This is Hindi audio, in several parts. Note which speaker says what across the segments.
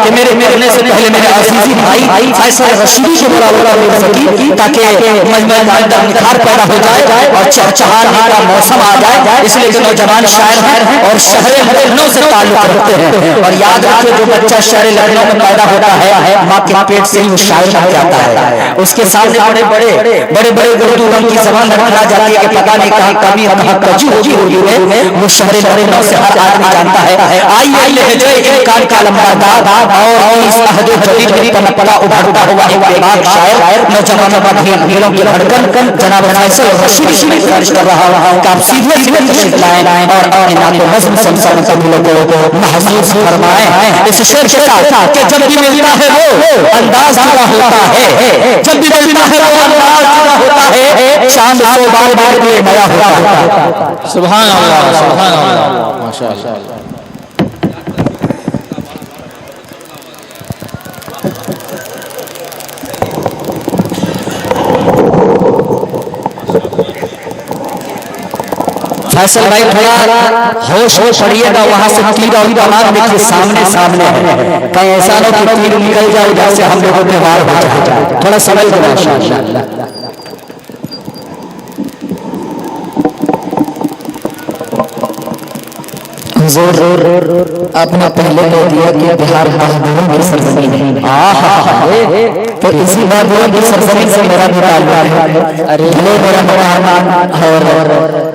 Speaker 1: कि मेरे मरने से पहले मेरे अजीजी भाई फैसल रशीदी को बुलावा मिल सकी, ताकि मजमे के अंदर निखार पैदा हो जाए और चहचहाने का मौसम आ जाए। इसलिए कि नौजवान शायर हैं और शहर लखनऊ से ताल्लुक रखते हैं। और याद रखिए, जो बच्चा शहर लखनऊ में पैदा होता है माँ के पेट से ही वो शायर बन जाता है। उसके सामने बड़े बड़े उर्दू रंग की जबान रखा जाती है कि पता नहीं कहाँ कमी कहाँ कजी होगी उर्दू में, वो शहर लखनऊ से हर आदमी जानता है। आइए लहजे इनकार का लंबा दाद और इस अहद जदीद में पनपला उभरता हुआ एक बेबाक शायर नौजवानों का भीड़ों की धड़कन जनाब फैसल रशीदी में दर्ज कर रहा हूं कि आप सीधे तशरीफ लाएं और इनाम नज़्म समसम सभी लोगों को महसूस फरमाएं इस शेर के साथ कि जब भी मिलता है वो अंदाज जुदा होता है, जब भी मिलता है वो अंदाज जुदा होता है, चांद सौ बार भी नया होता है।
Speaker 2: सुभान अल्लाह, सुभान अल्लाह, माशाअल्लाह।
Speaker 1: फैसल भाई थोड़ा होश पड़िएगा, वहां से तीर और कमान देखिए सामने है, कहीं ऐसा ना कि तीर निकल जाए उधर से हम लोगों पे वार हो जाए। थोड़ा समझ लो माशाअल्लाह। आपने पहले कह दिया कि बिहार बहादुरों की सरजमीन है, तो इसी बहादुरों की सरजमीन से मेरा भी ताल्लुक है। अरे मेरा मेहमान और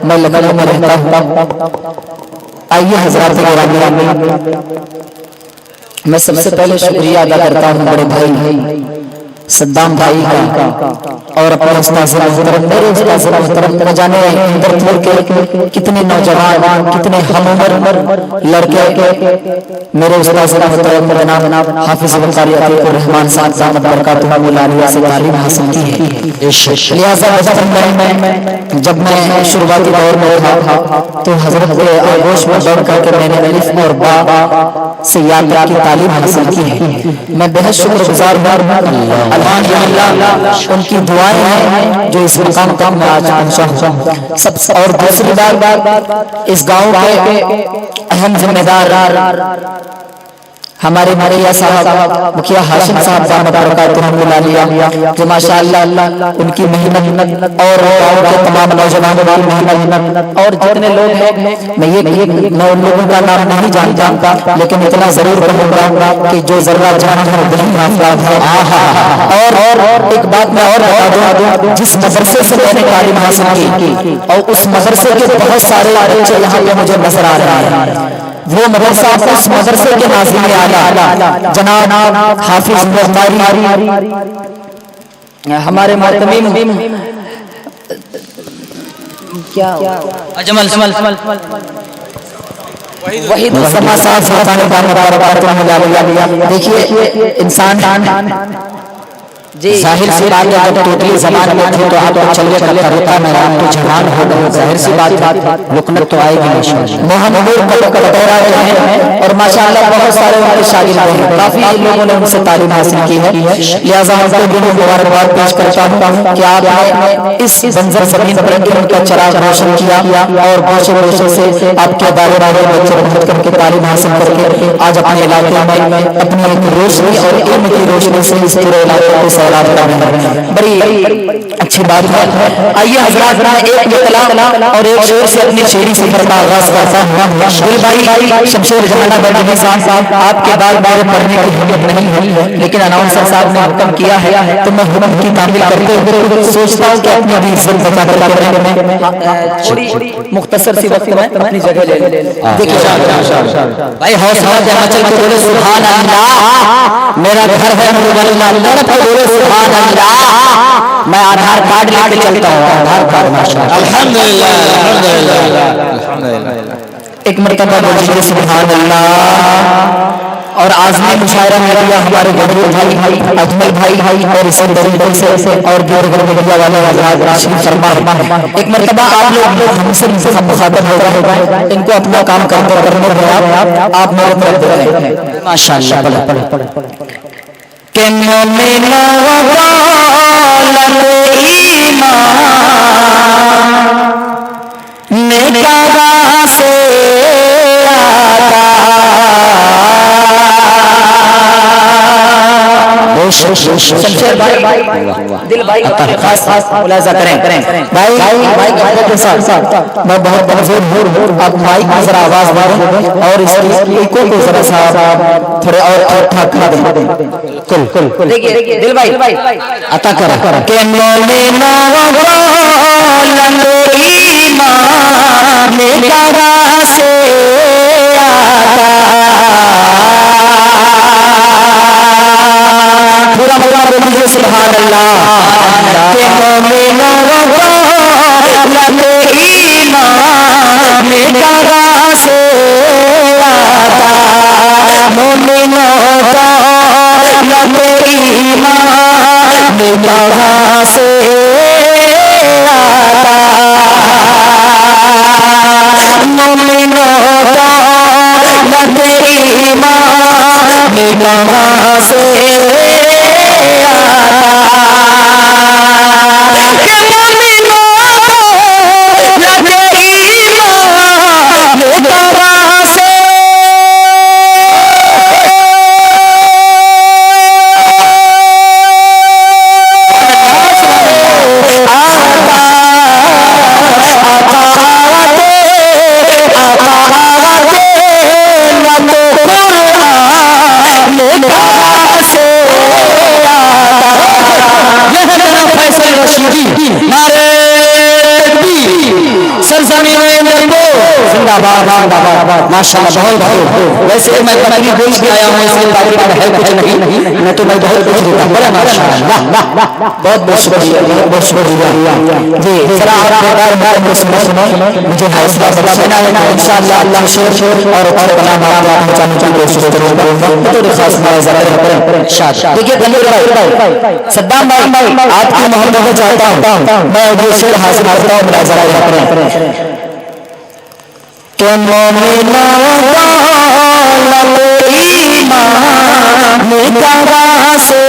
Speaker 1: मैं लखनऊ में रहता हूँ। आइए हजरात गिरामी, मैं सबसे पहले शुक्रिया अदा करता हूँ बड़े भाई सद्दाम भाई का और अपने उस्ताद मोहतरम मेरे उस्ताद मोहतरम न जाने इंदरपुर के कितने नौजवान कितने हम उम्र लड़के मेरे उस्ताद मोहतरम जनाब हाफिज बुखारी अतीकुर रहमान साहब दामद बरकातुहु मौलाना से तालीम हासिल की है। लिहाजा जब मैं शुरुआती दौर में था तो हजरत के आगोश में बैठ करके मैंने अलिफ और बा से यात्रा की तालीम हासिल की है। मैं बेहद शुक्रगुजार हूँ अल्हम्दुलिल्लाह, उनकी दुआएं हैं जो इस मुकाम तक मैं आज पहुंचा हूं। सब और दूसरी बात, इस गांव के अहम जिम्मेदार हमारे मुखिया साहब मुखिया हाशिम साहब दामद बरकातुहु मौलाना जो माशाअल्लाह उनकी मेहनत और गांव के तमाम नौजवानों की मेहनत और जितने लोग हैं, मैं उन लोगों का नाम नहीं जानता, लेकिन इतना जरूर कहूंगा कि जो जरूरत जाना है वही अफराद है। और एक बात मैं और बता दूं, जिस मदरसे से मैंने तालीम हासिल की और उस मदरसे के बहुत सारे बच्चे यहाँ पे मुझे नजर आ रहे हैं, वो मदरसा उस मदरसे के नाज़िम आला जनाब हाफिज बुखारी हमारे मोहतमीम क्या अजमल वही तो समासार देखिए इंसान जाहिर सी बात है, जब टोटली जबान में थे तो आप चलने का तरीका में आप तो जवान हो गए, जाहिर सी बात है लुकनत तो आएगी इंशाअल्लाह। मोहम्मद कब बता रहे हैं और माशाअल्लाह बहुत सारे उनके शागिर्द हैं, काफी लोगों ने उनसे तालीम हासिल की है। लिहाजा उनको भी मुबारकबाद पेश करता हूं कि आपने इस बंजर जमीन पर उनका चिराग रोशन किया और गोशे से आपके बारे बच्चे मेहनत करके तालीम हासिल करके आज अपने इलाके में अपनी एक रोशनी और इल्म की रोशनी से इस पूरे इलाके को बड़ी अच्छी बात है। आइए हजरात एक इतला और एक शेर से अपनी शेरी सफर का आगाज करता हूँ। दिल भाई शमशेर जमाना बंदी साहब आपके बाद मेरे पढ़ने की हिम्मत नहीं है, लेकिन अनाउंसर साहब ने हुक्म किया है तो मैं हुक्म की तामील करते हुए सोचता हूँ कि अपनी अभी इज्जत बचा कर थोड़ी मुख्तसर सी वक्त में अपनी जगह ले देखिए भाई हौसला चल के बोले सुभान अल्लाह, मेरा घर है बोले सुभान अल्लाह, मैं आधार कार्ड लेके चलता हूँ, आधार कार्ड माशाअल्लाह अल्हम्दुलिल्लाह अल्हम्दुलिल्लाह। एक मर्तबा बोलिए सुभान अल्लाह। और आज़मी मुशायरा में दिया हमारे गरीब भाई अजमल भाई और इसी तरीके से और मीडिया वाले हज़रात राशिद फरमा। एक मर्तबा आप लोग हमसे मुखातब होगा, इनको अपना काम करने दो, आप मेरे तरफ देखें माशाअल्लाह। के मोमिन नेकारा से आता शमशेर भाई दिल भाई खास मुलाजा करें भाई भाई के साथ मैं बहुत मजबूर हूँ। आप माइक में जरा आवाज बढ़ाएं और इसकी इको को जरा सा थोड़े और ठाक करा दें। कुल देखिए दिल भाई अता करा के मोमिनो लंगोरी ईमान करा से पूरा पूरा बोलिए सुभान अल्लाह के मोमिनो लंगोरी ईमान करा से मोमिनो लंगोरी ईमान करा से मोमिनो लंगोरी ईमान करा से माशाअल्लाह बहुत वैसे मैं पत्नी बोल के आया हूँ इसलिए बाकी में है कुछ नहीं मैं तो मैं बहुत कुछ देता बड़ा माशाअल्लाह बहुत बहुत शुक्रिया जी। चला आप सुनो मुझे हौसला देना है ना इंशाअल्लाह अल्लाह शेर और कलाम आप पहुंचाने की कोशिश करूंगा। तो खास मुलाजा करें शाद देखिए गंदूर भाई सद्दाम भाई आपकी मोहब्बत को चाहता हूं मैं ये शेर हासिल करता हूं मुलाजा करें के मोमिनो ईमान करा से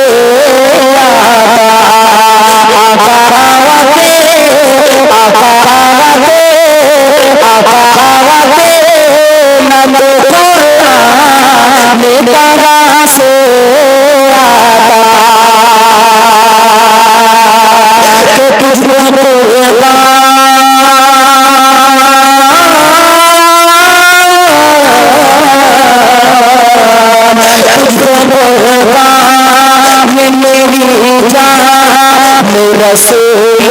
Speaker 1: रसूल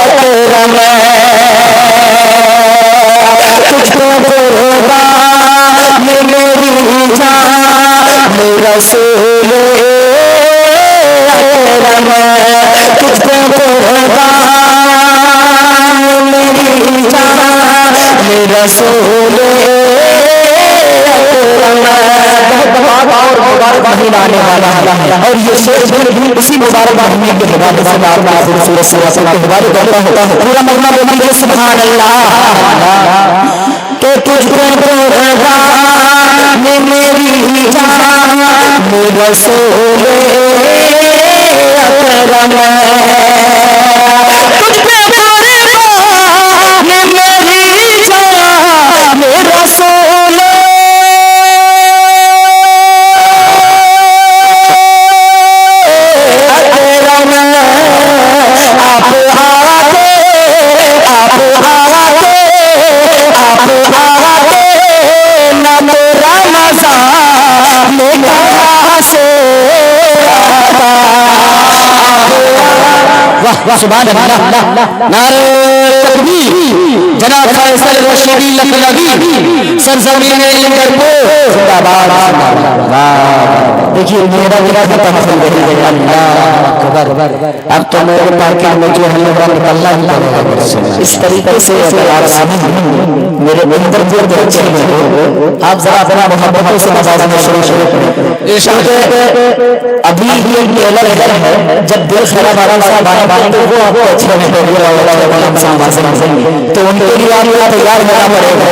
Speaker 1: अकरम तुझको कुर्बान मेरी जान रसूल अकरम तुझको कुर्बान मेरी जान रसूल महीना आने वाला है और ये शेर भी उसी मुबारक महीने के हवाले से सूरत के हवाले करता होता है। पूरा महीना बोलिए सुभान अल्लाह के तुझको कुर्बान मेरी जान रसूल अकरम तुझको कुर्बान मेरी जान रसूल सुभान अल्लाह नारे तकबीर जनाब फैसल रशीदी लखनवी सरजमीन इंदरपुर जिंदाबाद देखिए मेरा पता हासिल नहीं अल्लाह अकबर अब तो मेरे पार्किंग में जो हल्ला निकलना ही पड़ेगा इस तरीके से अगर आप मेरे इंदरपुर के बच्चे में आप जरा अपना मोहब्बतों से नवाजना शुरू करें। अभी ये अलग है जब दिल खराब तो वो आपको अच्छे में तो उनके लिए आपको तैयार होना पड़ेगा।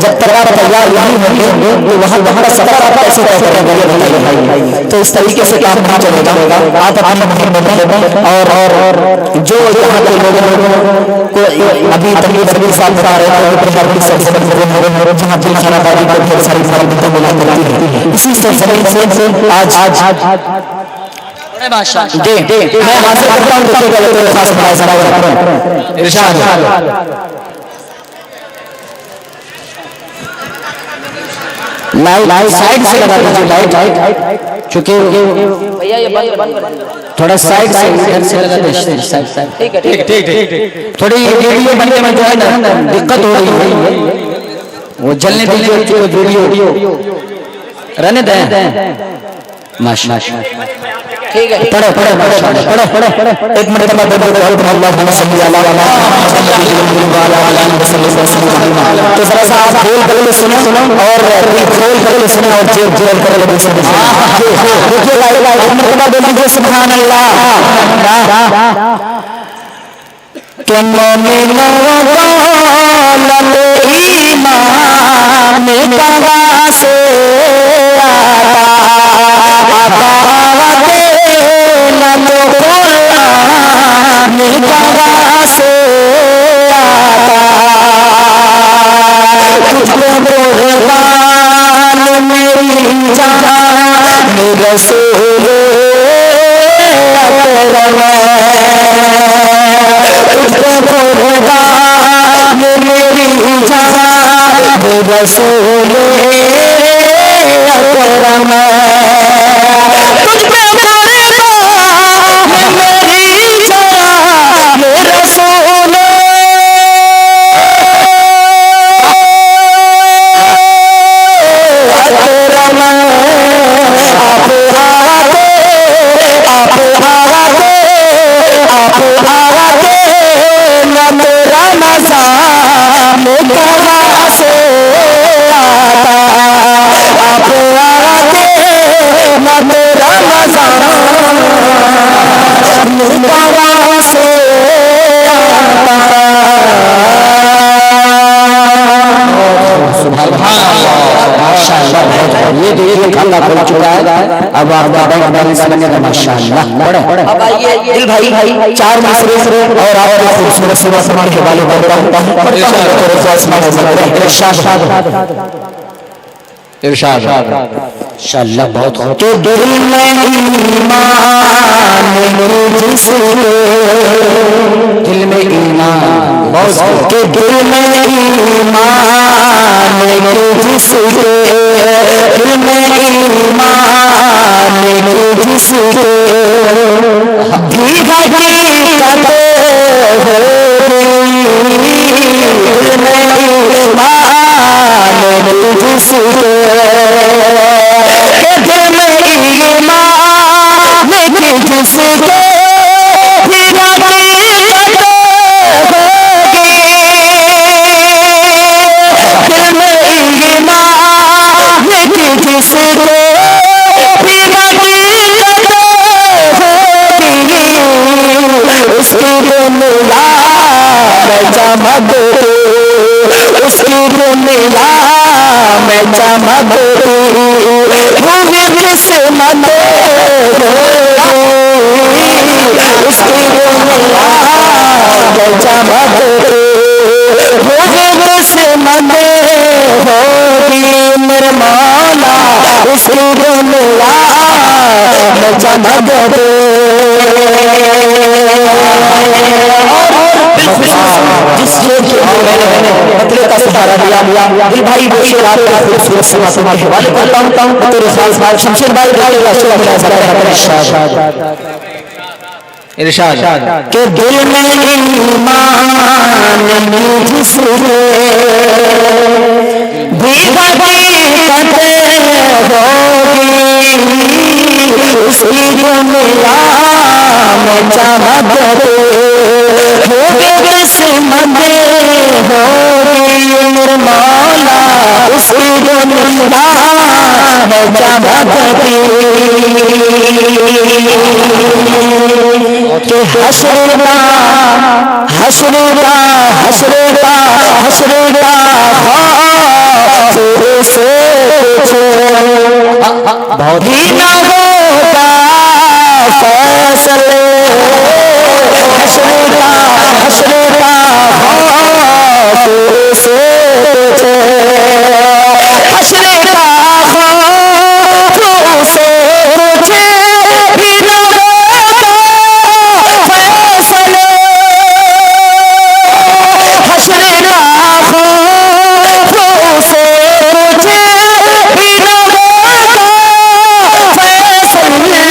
Speaker 1: जब तक आप तैयार नहीं होंगे तो वहाँ का सफर आप कैसे तय करेंगे उठाइए। तो इस तरीके से काम नहीं चलेगा। आप अपनी मोहब्बत में और जो यहाँ के लोगों को अभी तकलीफ साथ बता रहे थे बिहार की सरजमीं जहाँ दिल खराबादी को ढेर सारी मुसीबतें मिला करती है, इसी सरजमीं से आज दे मैं हासिल करता हूँ। तो गलत खास बनाए इरशाद लाइट साइड से लगा दीजिए, लाइट चूंकि भैया ये बंद थोड़ा साइड से इधर से लगा दीजिए, साइड ठीक है ठीक। थोड़ी वीडियो बनने में जो है ना दिक्कत हो रही है, वो जलने दीजिए वीडियो रहने दें। माशाल्लाह ठीक है, पढ़ो पढ़ो पढ़ो एक मिनट में तो जरा सा आप खोल कर सुनो और खोल कर सुनो और जेल जेल कर देखिए लाइव सुभान अल्लाह के मोमिन ईमान कहाँ से ये देखिए खाना खुल चुका है। अब आप माशाअल्लाह अब आइए दिल भाई चार मिसरे और आप खूबसूरत सेवा समाज के वाले इरशाद इंशाअल्लाह बहुत हो तो दिल में ईमान बहुत के दिल में ईमान जिसके दिल में ईमान जिसके दिल भाई खूबसूरत सेवा समाज के वाले करता हूँ तेरे साथ शमशेर भाई इरशाद के दिल में ईमान जिसके उसकी दुनिया में चमक मौला उसकी दुनिया में चमकती के हसरेगा हसरेगा हसरेगा हसरेगा से सोचो बहुत ही न होगा फैसले हश्र का खौफ से पूछो हश्र का खौफ से पूछे ही न होगा फैसले हश्र का खौफ से पूछे ही न होगा फैसले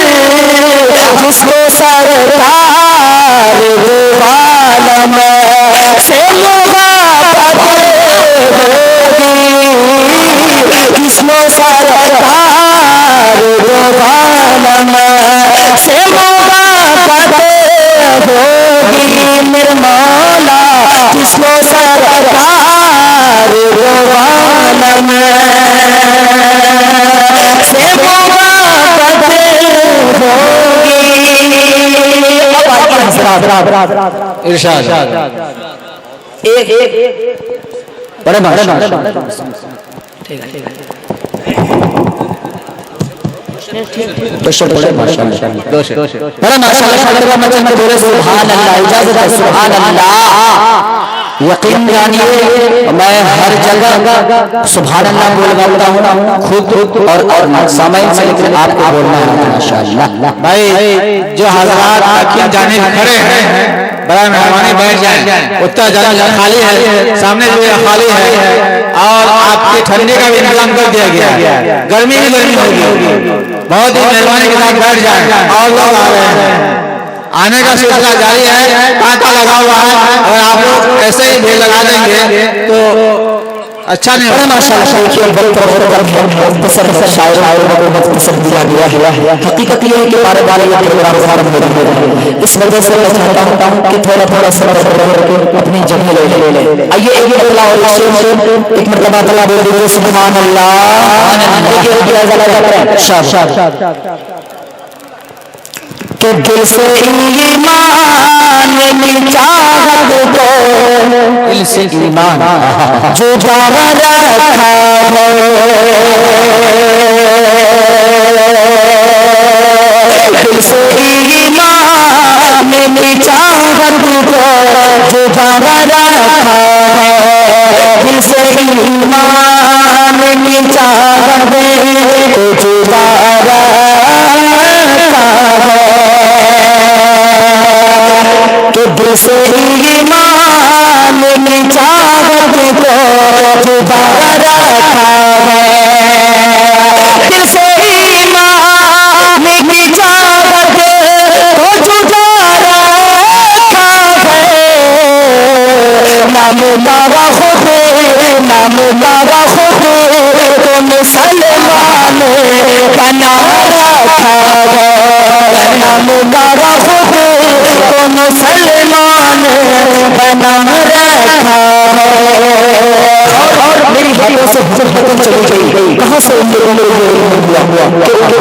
Speaker 1: जिसको सरकार आलम से मुहाबत होगी जिसको सरकार आलम से मुहाबत होगी मेरे मौला जिसको सरकार आलम से मुहाबत होगी।
Speaker 2: इरशाद
Speaker 1: एक बड़े यकीन जानिए मैं हर जगह सुभान अल्लाह बोलता हूँ खुद और समय से लेकर आपको बोलना है माशाअल्लाह।
Speaker 2: भाई जो हजरात यकीन जाने खड़े हैं बड़ा मेहरबानी बैठ जाएं, उतना जगह खाली है, सामने जो खाली है और आपके ठंडे का भी इंतजाम कर दिया गया, गर्मी की गर्मी होगी, बहुत ही मेहरबानी के साथ बैठ जाएं। और लोग आ रहे हैं, आने का सिलसिला जारी है, तांता लगा हुआ है, और आप लोग ऐसे ही भीड़ लगा देंगे तो अच्छा नहीं होगा।
Speaker 1: हकीकत ये है कि बारे बारे इस वजह से मैं चाहता हूँ कि थोड़ा थोड़ा सब्र करके अपनी जगह ले ले। आइए एक मरतबा तला बोल दीजिए सुभान अल्लाह। कि दिल से ईमान में चाहत को दिल से ईमान जो जावा रखा हो दिल से ईमान में चाहत को जो जावा रखा है दिल से ईमान में चाहत को जो जावा दिल से ईमान में चाहत को जुदा रखा है दिल से ईमान में चाहत को जुदा रखा है नाम लावा खुद को मुसलमान बना रखा है नाम लावा खुद को मुसलमान बना रखा है। और मेरी बातों से चली गई कहाँ से उन लोगों को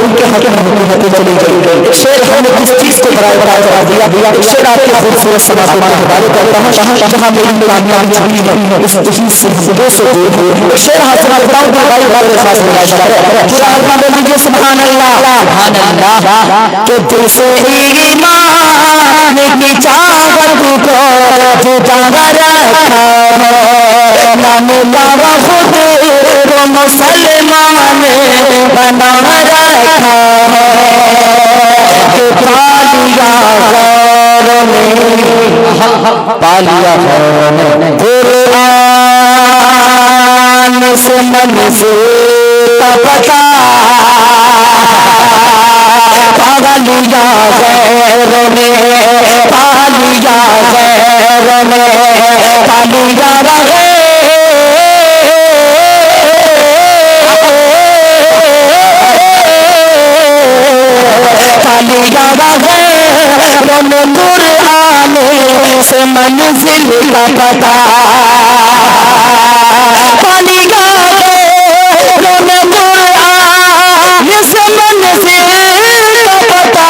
Speaker 1: उनके हाथ में चली गई। शेर हमने किस चीज को बराबर करा दिया शेर आपके खूबसूरत समाज के हवाले करता हूँ जहाँ मेरी कामयाबी छुपी है इस सिलसिले से शेर हासिल बताऊँ कि भाई बात खास लीजिए सुभान अल्लाह के दिल से ईमान की चाहत को जुदा रखा है नाम लावा खुद को मुसलमान बना रखा है पालिया कुरान से मंज़िल का पता पालिया गैरों ने पालिया गैरों ने पालिया रहे पालिया रहे कुरान से मंज़िल का पता पालिया कुरान से मंज़िल का पता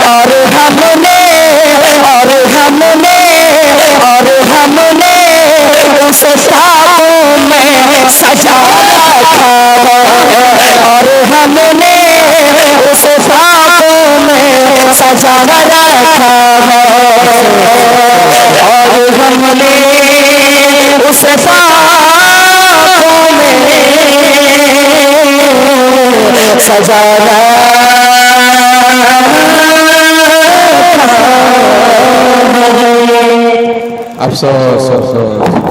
Speaker 1: और हमने उस साथ में सजा रखा सजा रखा है और हमने उस पापों में सजा
Speaker 2: अफसोस अफसोस